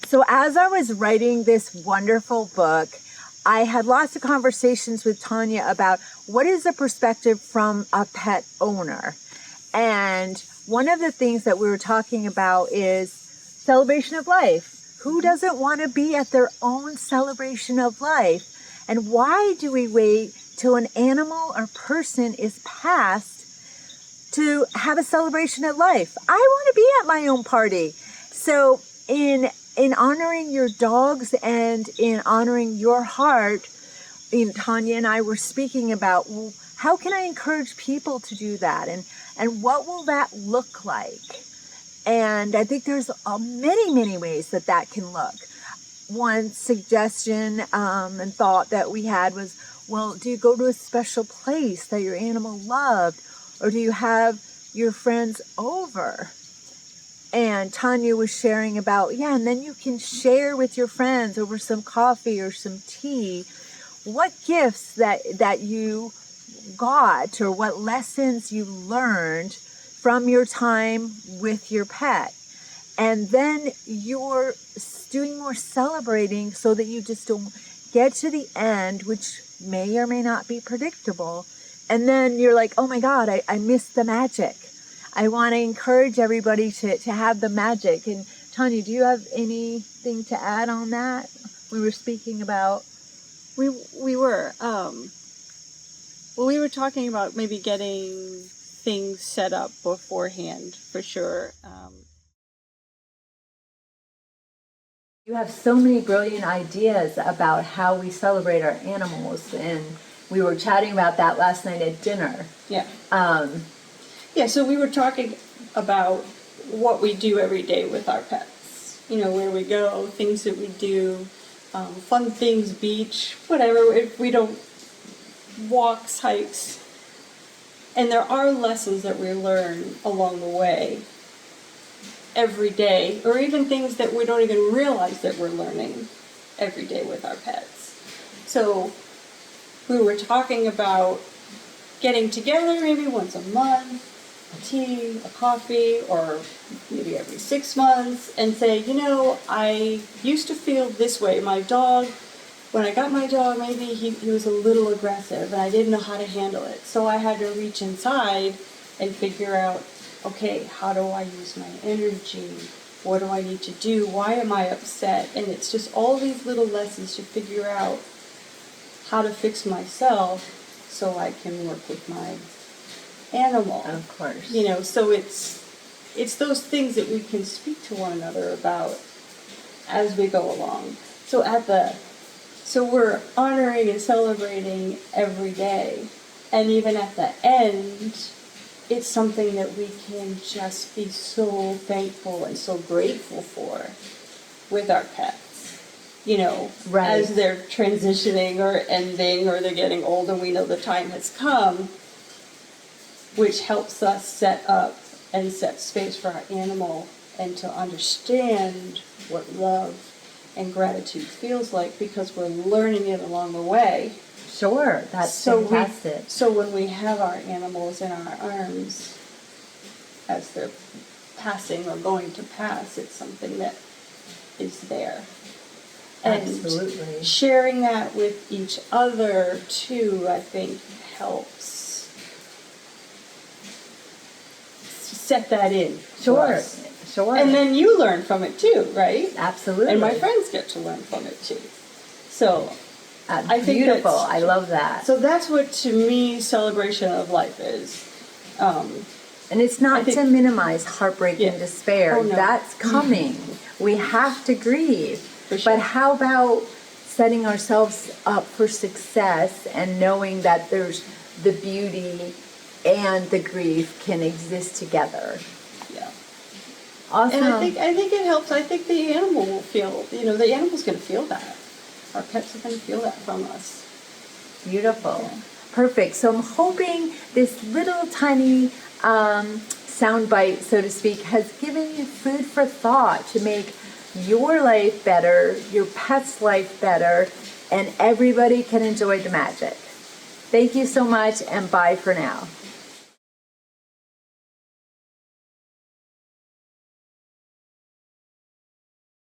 So as I was writing this wonderful book, I had lots of conversations with Tanya about what is the perspective from a pet owner. And one of the things that we were talking about is celebration of life. Who doesn't want to be at their own celebration of life? And why do we wait till an animal or person is passed to have a celebration of life? I want to be at my own party. So in honoring your dogs and in honoring your heart, Tanya and I were speaking about, well, how can I encourage people to do that? And what will that look like? And I think there's many, many ways that can look. One suggestion and thought that we had was, well, do you go to a special place that your animal loved? Or do you have your friends over? And Tanya was sharing about, and then you can share with your friends over some coffee or some tea what gifts that you got or what lessons you learned from your time with your pet. And then you're doing more celebrating so that you just don't get to the end, which may or may not be predictable. And then you're like, oh my God, I missed the magic. I want to encourage everybody to have the magic. And Tanya, do you have anything to add on that? We were speaking about... We were. We were talking about maybe getting things set up beforehand, for sure. You have so many brilliant ideas about how we celebrate our animals, and we were chatting about that last night at dinner. Yeah. So we were talking about what we do every day with our pets. Where we go, things that we do, fun things, beach, whatever. If we don't walks, hikes. And there are lessons that we learn along the way every day, or even things that we don't even realize that we're learning every day with our pets. So we were talking about getting together maybe once a month, a tea, a coffee, or maybe every 6 months, and say, I used to feel this way. My dog, when I got my dog, maybe he was a little aggressive, and I didn't know how to handle it. So I had to reach inside and figure out, okay, how do I use my energy? What do I need to do? Why am I upset? And it's just all these little lessons to figure out how to fix myself so I can work with my animal. Of course. So it's those things that we can speak to one another about as we go along. So we're honoring and celebrating every day. And even at the end, it's something that we can just be so thankful and so grateful for with our pets. Right. As they're transitioning or ending or they're getting old and we know the time has come, which helps us set up and set space for our animal and to understand what love and gratitude feels like, because we're learning it along the way. Sure, that's fantastic. So when we have our animals in our arms as they're passing or going to pass, it's something that is there. Absolutely. And sharing that with each other too, I think, helps set that in. Sure. And then you learn from it too, right? Absolutely. And my friends get to learn from it too. So I think beautiful. I love that. So that's what, to me, celebration of life is. And it's not to minimize heartbreak and despair. Oh, no. That's coming. We have to grieve. For sure. But how about setting ourselves up for success and knowing that there's the beauty and the grief can exist together? Yeah. Awesome. And I think it helps. I think the animal will feel, the animal's going to feel that. Our pets are going to feel that from us. Beautiful. Yeah. Perfect. So I'm hoping this little tiny sound bite, so to speak, has given you food for thought to make your life better, your pet's life better, and everybody can enjoy the magic. Thank you so much, and bye for now.